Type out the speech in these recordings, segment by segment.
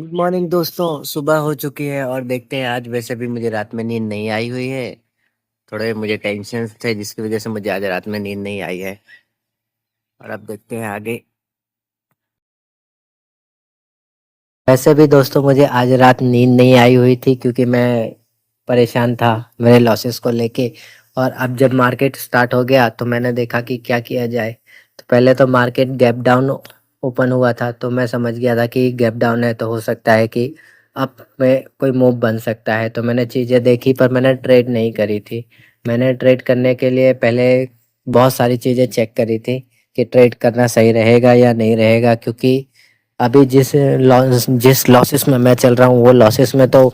Good morning दोस्तों। सुबह हो चुकी है और देखते हैं, आज वैसे भी मुझे रात में नींद नहीं आई हुई है। थोड़े मुझे टेंशन थे जिसकी वजह से मुझे आज रात में नींद नहीं आई है। और अब देखते हैं आगे। वैसे भी दोस्तों मुझे आज रात नींद नहीं आई हुई थी क्योंकि मैं परेशान था मेरे लॉसेस को लेके। और अब जब मार्केट स्टार्ट हो गया तो मैंने देखा कि क्या किया जाए। तो पहले तो मार्केट गैप डाउन ओपन हुआ था तो मैं समझ गया था कि गैप डाउन है तो हो सकता है कि अब में कोई मूव बन सकता है। तो मैंने चीज़ें देखी पर मैंने ट्रेड नहीं करी थी। मैंने ट्रेड करने के लिए पहले बहुत सारी चीज़ें चेक करी थी कि ट्रेड करना सही रहेगा या नहीं रहेगा, क्योंकि अभी जिस लॉसेस में मैं चल रहा हूँ वो लॉसेस में तो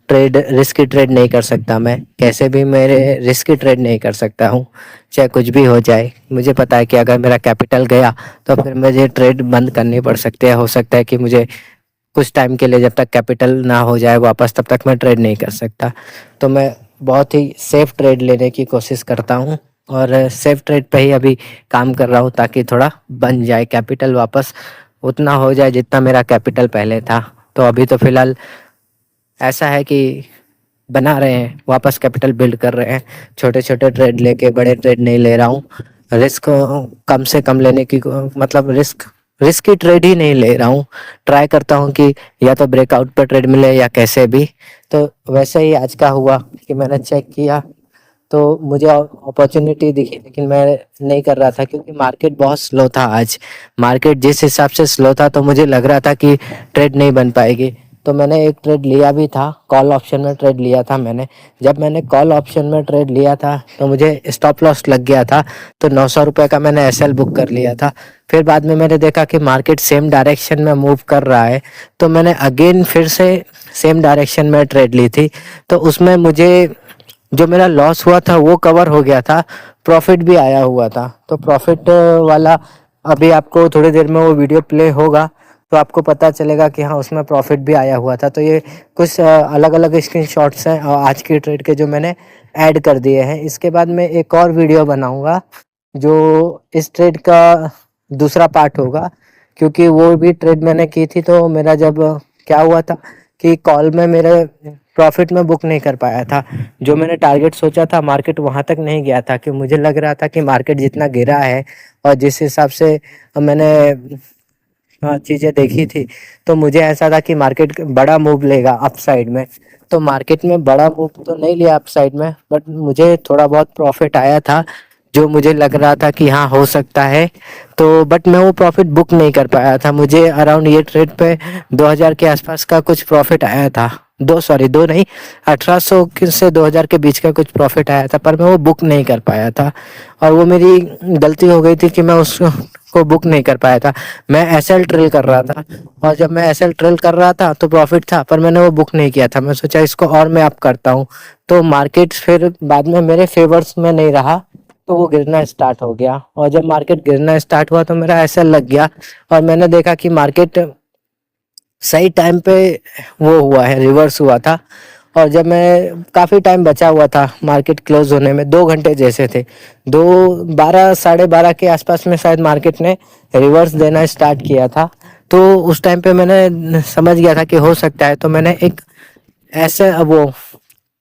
ट्रेड रिस्की ट्रेड नहीं कर सकता। मैं कैसे भी मेरे रिस्की ट्रेड नहीं कर सकता हूँ, चाहे कुछ भी हो जाए। मुझे पता है कि अगर मेरा कैपिटल गया तो फिर मुझे ट्रेड बंद करनी पड़ सकती है। हो सकता है कि मुझे कुछ टाइम के लिए, जब तक कैपिटल ना हो जाए वापस, तब तक मैं ट्रेड नहीं कर सकता। तो मैं बहुत ही सेफ ट्रेड लेने की कोशिश करता हूँ और सेफ ट्रेड पे ही अभी काम कर रहा हूँ ताकि थोड़ा बन जाए कैपिटल, वापस उतना हो जाए जितना मेरा कैपिटल पहले था। तो अभी तो फिलहाल ऐसा है कि बना रहे हैं, वापस कैपिटल बिल्ड कर रहे हैं। छोटे छोटे ट्रेड लेके बड़े ट्रेड नहीं ले रहा हूँ। रिस्क कम से कम लेने की, मतलब रिस्क की ट्रेड ही नहीं ले रहा हूँ। ट्राई करता हूँ कि या तो ब्रेकआउट पर ट्रेड मिले या कैसे भी। तो वैसे ही आज का हुआ कि मैंने चेक किया तो मुझे अपॉर्चुनिटी दिखी, लेकिन मैं नहीं कर रहा था क्योंकि मार्केट बहुत स्लो था आज। मार्केट जिस हिसाब से स्लो था तो मुझे लग रहा था कि ट्रेड नहीं बन पाएगी। तो मैंने एक ट्रेड लिया भी था, कॉल ऑप्शन में ट्रेड लिया था मैंने। जब मैंने कॉल ऑप्शन में ट्रेड लिया था तो मुझे स्टॉप लॉस लग गया था। तो 900 रुपये का मैंने एसएल बुक कर लिया था। फिर बाद में मैंने देखा कि मार्केट सेम डायरेक्शन में मूव कर रहा है, तो मैंने अगेन फिर से सेम डायरेक्शन में ट्रेड ली थी। तो उसमें मुझे जो मेरा लॉस हुआ था वो कवर हो गया था, प्रॉफिट भी आया हुआ था। तो प्रॉफिट वाला अभी आपको थोड़ी देर में वो वीडियो प्ले होगा तो आपको पता चलेगा कि हाँ उसमें प्रॉफिट भी आया हुआ था। तो ये कुछ अलग अलग स्क्रीनशॉट्स हैं आज की ट्रेड के जो मैंने ऐड कर दिए हैं। इसके बाद मैं एक और वीडियो बनाऊंगा जो इस ट्रेड का दूसरा पार्ट होगा, क्योंकि वो भी ट्रेड मैंने की थी। तो मेरा जब क्या हुआ था कि कॉल में मेरे प्रॉफिट में बुक नहीं कर पाया था। जो मैंने टारगेट सोचा था मार्केट वहां तक नहीं गया था, कि मुझे लग रहा था कि मार्केट जितना गिरा है और जिस हिसाब से मैंने चीजें देखी थी, तो मुझे ऐसा था कि मार्केट बड़ा मूव लेगा अपसाइड में। तो मार्केट में बड़ा मूव तो नहीं लिया अपसाइड में, बट मुझे थोड़ा बहुत प्रॉफिट आया था जो मुझे लग रहा था कि हाँ हो सकता है। तो बट मैं वो प्रॉफिट बुक नहीं कर पाया था। मुझे अराउंड ये ट्रेड पे 2000 के आसपास का कुछ प्रॉफिट आया था। दो नहीं, 1800 से 2000 के बीच का कुछ प्रॉफिट आया था, पर मैं वो बुक नहीं कर पाया था। और वो मेरी गलती हो गई थी कि मैं उसको बुक नहीं कर पाया था। मैं एसएल ट्रेल कर रहा था और जब मैं एसएल ट्रेल कर रहा था तो प्रॉफिट था, पर मैंने वो बुक नहीं किया था। मैं सोचा इसको और मैं अप करता हूँ। तो मार्केट फिर बाद में मेरे फेवर्स में नहीं रहा, तो वो गिरना स्टार्ट हो गया। और जब मार्केट गिरना स्टार्ट हुआ तो मेरा एसएल लग गया और मैंने देखा कि मार्केट सही टाइम पे वो हुआ है, रिवर्स हुआ था। और जब मैं काफ़ी टाइम बचा हुआ था मार्केट क्लोज होने में, 2 घंटे जैसे थे, 2 12 साढ़े 12 के आसपास में शायद मार्केट ने रिवर्स देना स्टार्ट किया था। तो उस टाइम पे मैंने समझ गया था कि हो सकता है। तो मैंने एक ऐसे वो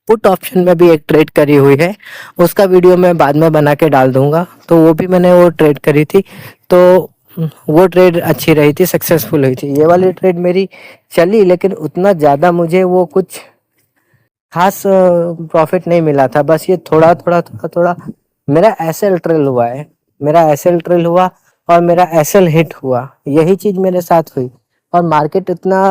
पुट ऑप्शन में भी एक ट्रेड करी हुई है, उसका वीडियो मैं बाद में बना के डाल दूंगा। तो वो भी मैंने वो ट्रेड करी थी। तो वो ट्रेड अच्छी रही थी, सक्सेसफुल हुई थी। ये वाली ट्रेड मेरी चली, लेकिन उतना ज़्यादा मुझे वो कुछ खास प्रॉफिट नहीं मिला था। बस ये थोड़ा थोड़ा थोड़ा थोड़ा मेरा एसएल ट्रेल हुआ है, मेरा एसएल ट्रेल हुआ और मेरा एसएल हिट हुआ, यही चीज मेरे साथ हुई। और मार्केट इतना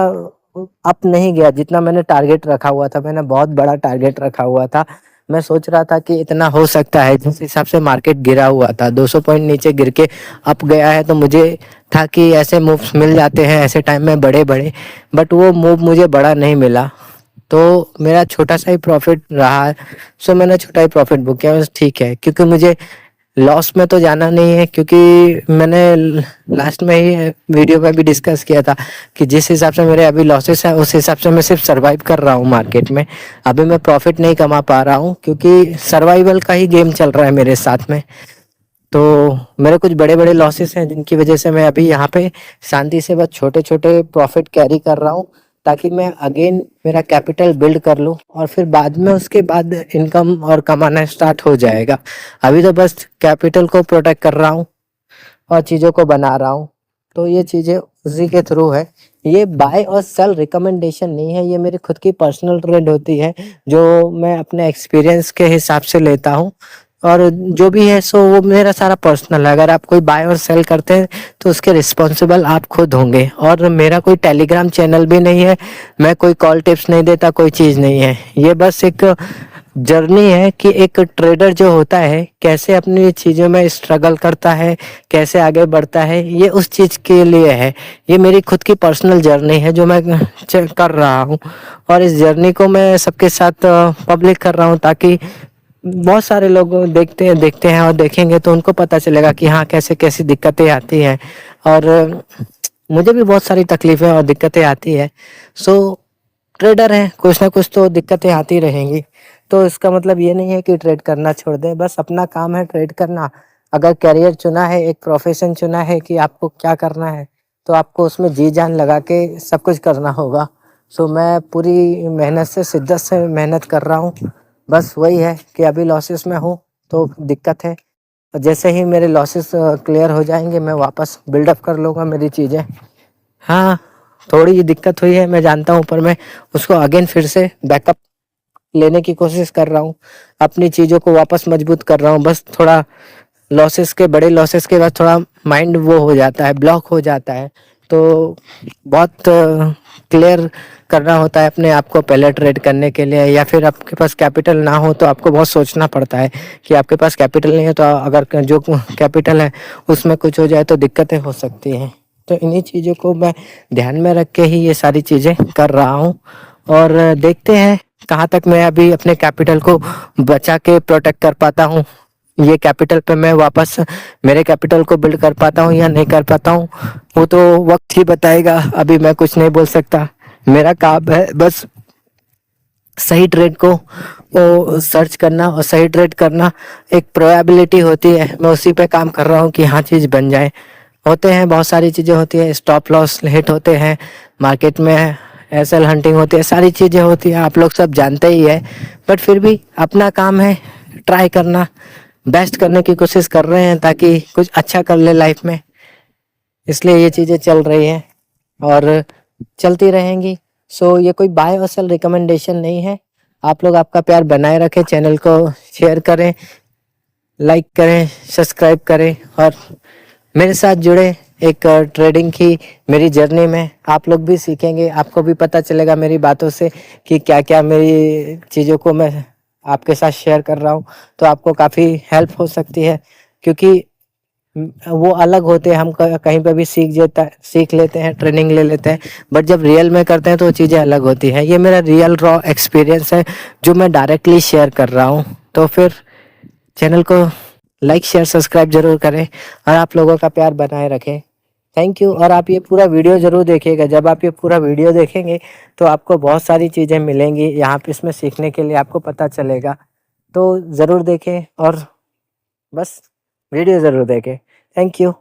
अप नहीं गया जितना मैंने टारगेट रखा हुआ था। मैंने बहुत बड़ा टारगेट रखा हुआ था। मैं सोच रहा था कि इतना हो सकता है। जिस हिसाब से मार्केट गिरा हुआ था, 200 पॉइंट नीचे गिर के अप गया है, तो मुझे था कि ऐसे मूव्स मिल जाते हैं ऐसे टाइम में बड़े बड़े। बट वो मूव मुझे बड़ा नहीं मिला, तो मेरा छोटा सा ही प्रॉफिट रहा। सो मैंने छोटा ही प्रॉफिट बुक किया, बस ठीक है, क्योंकि मुझे लॉस में तो जाना नहीं है। क्योंकि मैंने लास्ट में ही वीडियो में भी डिस्कस किया था कि जिस हिसाब से मेरे अभी लॉसेस हैं उस हिसाब से मैं सिर्फ सरवाइव कर रहा हूँ मार्केट में। अभी मैं प्रॉफिट नहीं कमा पा रहा हूँ क्योंकि सर्वाइवल का ही गेम चल रहा है मेरे साथ में। तो मेरे कुछ बड़े बड़े लॉसेस हैं जिनकी वजह से मैं अभी यहाँ पे शांति से बस छोटे छोटे प्रॉफिट कैरी कर रहा हूँ, ताकि मैं अगेन मेरा कैपिटल बिल्ड कर लूँ और फिर बाद में उसके बाद इनकम और कमाना स्टार्ट हो जाएगा। अभी तो बस कैपिटल को प्रोटेक्ट कर रहा हूँ और चीज़ों को बना रहा हूँ। तो ये चीज़ें उसी के थ्रू है। ये बाय और सेल रिकमेंडेशन नहीं है, ये मेरी खुद की पर्सनल ट्रेड होती है जो मैं अपने एक्सपीरियंस के हिसाब से लेता हूँ। और जो भी है सो वो मेरा सारा पर्सनल है। अगर आप कोई बाय और सेल करते हैं तो उसके रिस्पॉन्सिबल आप खुद होंगे। और मेरा कोई टेलीग्राम चैनल भी नहीं है, मैं कोई कॉल टिप्स नहीं देता, कोई चीज़ नहीं है। ये बस एक जर्नी है कि एक ट्रेडर जो होता है कैसे अपनी चीज़ों में स्ट्रगल करता है, कैसे आगे बढ़ता है, ये उस चीज़ के लिए है। ये मेरी खुद की पर्सनल जर्नी है जो मैं कर रहा हूँ और इस जर्नी को मैं सबके साथ पब्लिक कर रहा हूँ ताकि बहुत सारे लोग देखते हैं और देखेंगे तो उनको पता चलेगा कि हाँ कैसे कैसी दिक्कतें आती हैं। और मुझे भी बहुत सारी तकलीफें और दिक्कतें आती है। सो ट्रेडर है, कुछ ना कुछ तो दिक्कतें आती रहेंगी। तो इसका मतलब ये नहीं है कि ट्रेड करना छोड़ दें, बस अपना काम है ट्रेड करना। अगर करियर चुना है, एक प्रोफेशन चुना है कि आपको क्या करना है, तो आपको उसमें जी जान लगा के सब कुछ करना होगा। सो मैं पूरी मेहनत से, शिद्दत से मेहनत कर रहा हूँ। बस वही है कि अभी लॉसेस में हूँ तो दिक्कत है। और जैसे ही मेरे लॉसेस क्लियर हो जाएंगे मैं वापस बिल्डअप कर लूँगा मेरी चीज़ें। हाँ, थोड़ी दिक्कत हुई है मैं जानता हूँ, पर मैं उसको अगेन फिर से बैकअप लेने की कोशिश कर रहा हूँ। अपनी चीज़ों को वापस मजबूत कर रहा हूँ। बस थोड़ा लॉसेस के, बड़े लॉसेस के बाद थोड़ा माइंड वो हो जाता है, ब्लॉक हो जाता है। तो बहुत क्लियर करना होता है अपने आप को पहले ट्रेड करने के लिए। या फिर आपके पास कैपिटल ना हो तो आपको बहुत सोचना पड़ता है कि आपके पास कैपिटल नहीं है तो अगर जो कैपिटल है उसमें कुछ हो जाए तो दिक्कतें हो सकती हैं। तो इन्हीं चीज़ों को मैं ध्यान में रख के ही ये सारी चीज़ें कर रहा हूँ। और देखते हैं कहाँ तक मैं अभी अपने कैपिटल को बचा के प्रोटेक्ट कर पाता हूँ। ये कैपिटल पे मैं वापस मेरे कैपिटल को बिल्ड कर पाता हूँ या नहीं कर पाता हूँ, वो तो वक्त ही बताएगा। अभी मैं कुछ नहीं बोल सकता। मेरा काम है बस सही ट्रेड को सर्च करना और सही ट्रेड करना। एक प्रोबेबिलिटी होती है, मैं उसी पे काम कर रहा हूँ कि हाँ चीज़ बन जाए। होते हैं बहुत सारी चीज़ें होती है, स्टॉप लॉस हिट होते हैं मार्केट में, एसएल हंटिंग होती है, सारी चीज़ें होती है, आप लोग सब जानते ही है। बट फिर भी अपना काम है ट्राई करना, बेस्ट करने की कोशिश कर रहे हैं ताकि कुछ अच्छा कर ले लाइफ में। इसलिए ये चीज़ें चल रही हैं और चलती रहेंगी। सो ये कोई बाय और सेल रिकमेंडेशन नहीं है। आप लोग आपका प्यार बनाए रखें, चैनल को शेयर करें, लाइक करें, सब्सक्राइब करें और मेरे साथ जुड़े एक ट्रेडिंग की मेरी जर्नी में। आप लोग भी सीखेंगे, आपको भी पता चलेगा मेरी बातों से कि क्या क्या मेरी चीज़ों को मैं आपके साथ शेयर कर रहा हूँ। तो आपको काफ़ी हेल्प हो सकती है क्योंकि वो अलग होते हैं। हम कहीं पे भी सीख लेते हैं, ट्रेनिंग ले लेते हैं, बट जब रियल में करते हैं तो वो चीज़ें अलग होती हैं। ये मेरा रियल रॉ एक्सपीरियंस है जो मैं डायरेक्टली शेयर कर रहा हूँ। तो फिर चैनल को लाइक शेयर सब्सक्राइब जरूर करें और आप लोगों का प्यार बनाए रखें। Thank you. और आप ये पूरा वीडियो ज़रूर देखिएगा। जब आप ये पूरा वीडियो देखेंगे तो आपको बहुत सारी चीज़ें मिलेंगी यहाँ पे, इसमें सीखने के लिए आपको पता चलेगा। तो ज़रूर देखें और बस वीडियो ज़रूर देखें। Thank you.